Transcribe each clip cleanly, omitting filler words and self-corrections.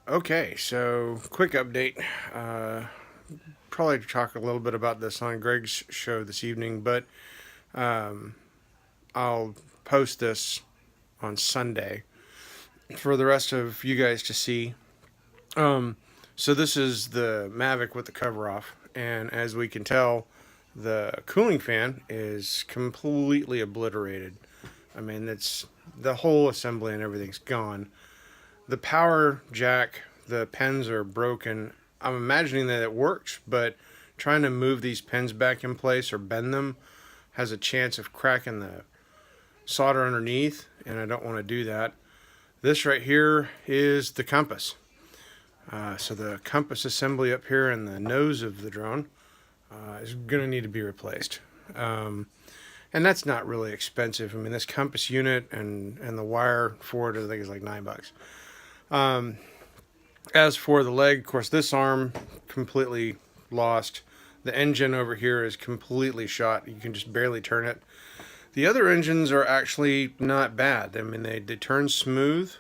Okay, so quick update. Probably talk a little bit about this on Greg's show this evening, but um, I'll post this on Sunday for the rest of you guys to see. Um, so this is the Mavic with the cover off, and as we can tell, the cooling fan is completely obliterated. I mean, it's the whole assembly and everything's gone. The power jack, the pins are broken. I'm imagining that it works, but trying to move these pins back in place or bend them has a chance of cracking the solder underneath, and I don't want to do that. This right here is the compass. So the compass assembly up here in the nose of the drone is going to need to be replaced. And that's not really expensive. I mean, this compass unit and the wire for it, I think, is like $9. As for the leg, of course, this arm completely lost. The engine over here is completely shot. You can just barely turn it. The other engines are actually not bad. I mean, they turn smooth.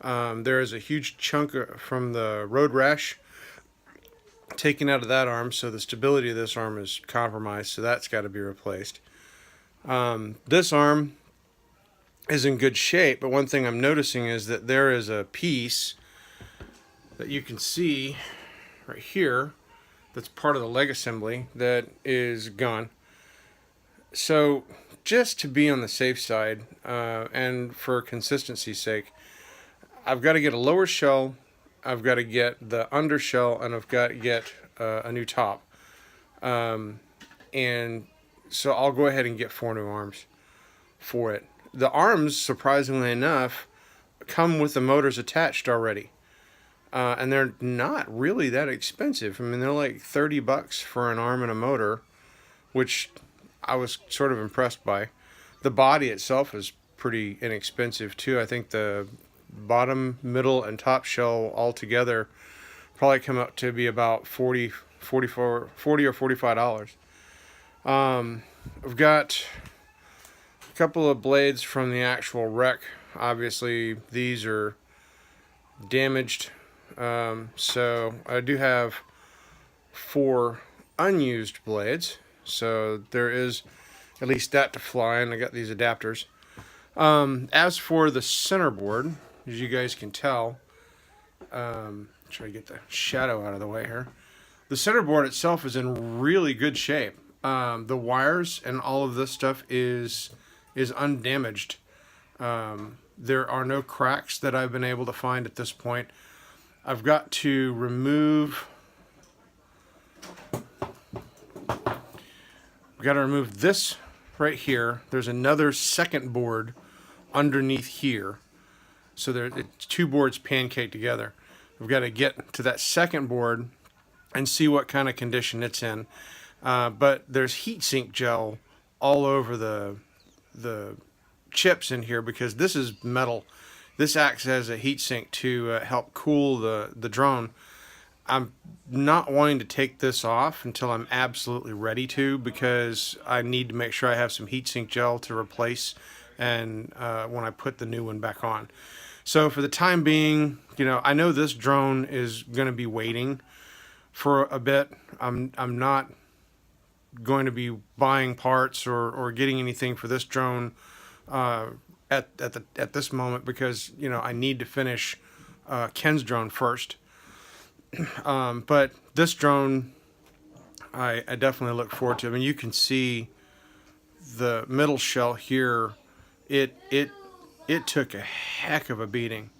There is a huge chunk from the road rash taken out of that arm, so the stability of this arm is compromised, so that's got to be replaced. This arm is in good shape, but one thing I'm noticing is that there is a piece that you can see right here that's part of the leg assembly that is gone. So just to be on the safe side, and for consistency's sake, I've got to get a lower shell, I've got to get the undershell, and I've got to get a new top. And so I'll go ahead and get 4 new arms for it. The arms, surprisingly enough, come with the motors attached already. And they're not really that expensive. I mean, they're like $30 for an arm and a motor, which I was sort of impressed by. The body itself is pretty inexpensive too. I think the bottom, middle, and top shell all together probably come up to be about $40 or $45. I've got a couple of blades from the actual wreck. Obviously, these are damaged. So I do have 4 unused blades. So there is at least that to fly, and I got these adapters. As for the center board, as you guys can tell, try to get the shadow out of the way here. The center board itself is in really good shape. The wires and all of this stuff is undamaged. There are no cracks that I've been able to find at this point. I've got to remove this right here. There's another second board underneath here. So it's 2 boards pancaked together. I've got to get to that second board and see what kind of condition it's in. But there's heatsink gel all over the chips in here because this is metal. This acts as a heatsink to help cool the drone. I'm not wanting to take this off until I'm absolutely ready to, because I need to make sure I have some heatsink gel to replace and when I put the new one back on. So for the time being, I know this drone is going to be waiting for a bit. I'm not going to be buying parts or getting anything for this drone at this moment, because I need to finish Ken's drone first. But this drone, I definitely look forward to. I mean, you can see the middle shell here. It took a heck of a beating.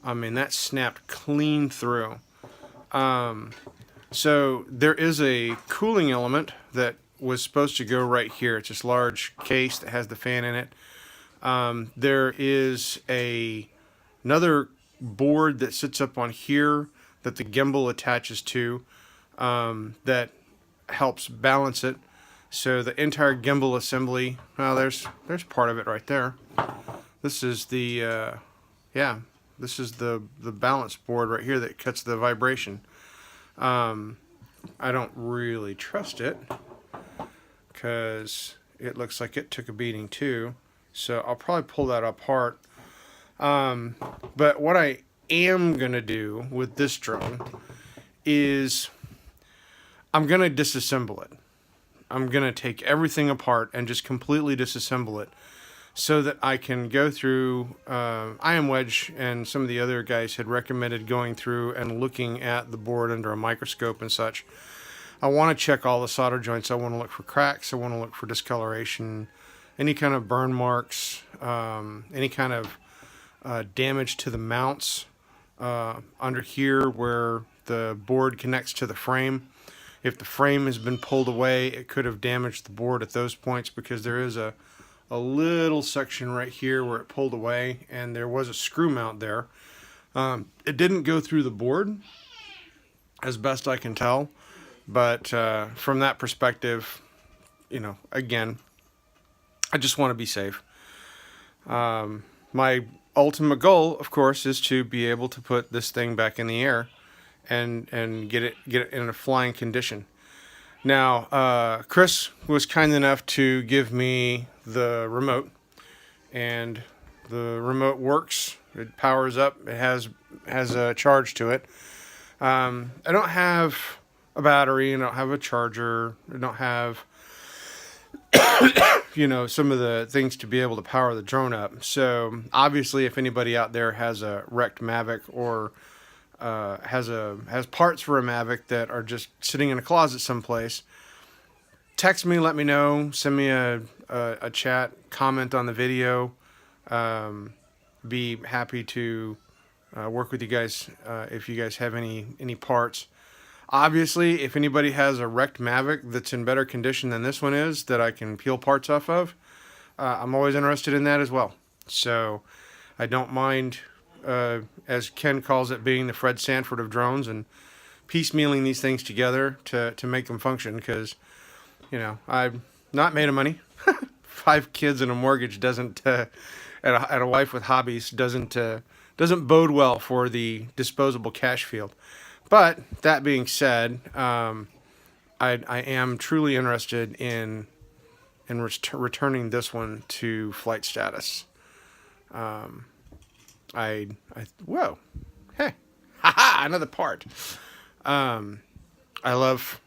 I mean, that snapped clean through. So there is a cooling element that was supposed to go right here. It's this large case that has the fan in it. There is another board that sits up on here that the gimbal attaches to, that helps balance it. So the entire gimbal assembly, well, there's part of it right there. This is the balance board right here that cuts the vibration. I don't really trust it because it looks like it took a beating too. So I'll probably pull that apart. But what I am going to do with this drone is I'm going to disassemble it. I'm going to take everything apart and just completely disassemble it so that I can go through. Iron Wedge and some of the other guys had recommended going through and looking at the board under a microscope and such. I want to check all the solder joints. I want to look for cracks. I want to look for discoloration, any kind of burn marks, any kind of damage to the mounts under here where the board connects to the frame. If the frame has been pulled away, it could have damaged the board at those points, because there is a little section right here where it pulled away and there was a screw mount there. It didn't go through the board as best I can tell, but from that perspective, you know, again, I just want to be safe. My ultimate goal, of course, is to be able to put this thing back in the air and get it in a flying condition. Now, Chris was kind enough to give me the remote, and the remote works. It powers up. It has a charge to it. I don't have a battery. I don't have a charger. I don't have you know, some of the things to be able to power the drone up. So obviously, if anybody out there has a wrecked Mavic or has parts for a Mavic that are just sitting in a closet someplace, text me, let me know, send me a chat, comment on the video. Be happy to work with you guys if you guys have any parts. Obviously, if anybody has a wrecked Mavic that's in better condition than this one is, that I can peel parts off of, I'm always interested in that as well. So I don't mind, as Ken calls it, being the Fred Sanford of drones and piecemealing these things together to make them function, because, you know, I've not made of money. 5 kids and a mortgage doesn't, and a wife with hobbies doesn't bode well for the disposable cash field. But that being said, I am truly interested in returning this one to flight status. Whoa, hey, haha, another part. I love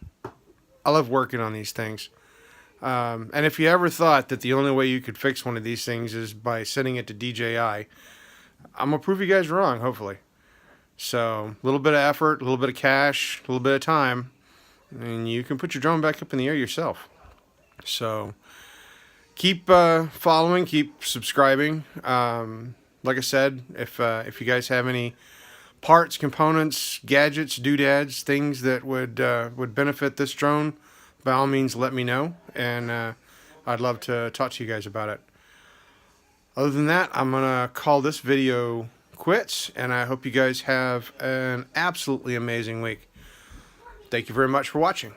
working on these things. And if you ever thought that the only way you could fix one of these things is by sending it to DJI, I'm gonna prove you guys wrong, hopefully. So a little bit of effort, a little bit of cash, a little bit of time, and you can put your drone back up in the air yourself. So keep following, keep subscribing. Like I said, if you guys have any parts, components, gadgets, doodads, things that would benefit this drone, by all means let me know, and I'd love to talk to you guys about it. Other than that, I'm gonna call this video quits, and I hope you guys have an absolutely amazing week. Thank you very much for watching.